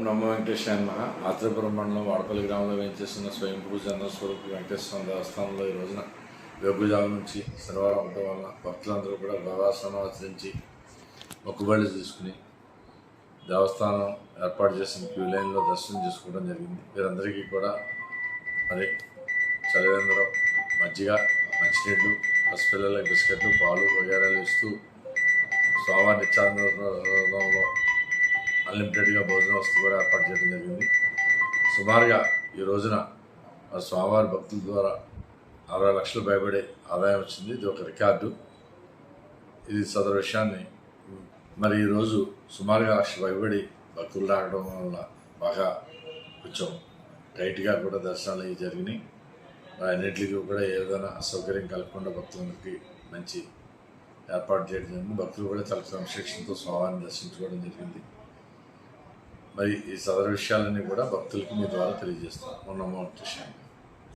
నమో వెంకటేశ్వర నమః. ఆత్రేయపురం మండలం వాడపల్లి గ్రామంలో వేయించేస్తున్న స్వయంభూ చంద్రస్వరూప వెంకటేశ్వర దేవస్థానంలో ఈ రోజున వేకుజాము నుంచి శనివారం అవడం వలన భక్తులందరూ కూడా గౌరాసనం ఆచరించి మొక్కుబళ్ళు తీసుకుని దేవస్థానం ఏర్పాటు చేసిన క్యూ లైన్లో దర్శనం చేసుకోవడం జరిగింది. వీరందరికీ కూడా మరి చలివేంద్రం, మజ్జిగ, మంచినీళ్ళు, పసిపిల్లలకి బిస్కెట్లు, పాలు వగేరాలు ఇస్తూ స్వామివారి నిత్యానందంలో అన్లిమిటెడ్గా భోజన వస్తువు కూడా ఏర్పాటు చేయడం జరిగింది. సుమారుగా ఈ రోజున స్వామివారి భక్తుల ద్వారా 60 లక్షలు పైబడే ఆదాయం వచ్చింది. ఇది ఒక రికార్డు. ఇది సదరు విషయాన్ని మరి ఈరోజు సుమారుగా 1 లక్ష పైబడి భక్తులు రావడం వల్ల బాగా కొంచెం టైట్గా కూడా దర్శనాలు అవి జరిగినాయి. అన్నింటికి కూడా ఏ విధంగా అసౌకర్యం కలగకుండా భక్తులందరికీ మంచి ఏర్పాటు చేయడం జరిగింది. భక్తులు కూడా చాలా క్రమశిక్షణతో స్వామివారిని దర్శించుకోవడం జరిగింది. మరి ఈ సదరు విషయాలన్నీ కూడా భక్తులకి మీ ద్వారా తెలియజేస్తాం. నమో వెంకటేశ్వర.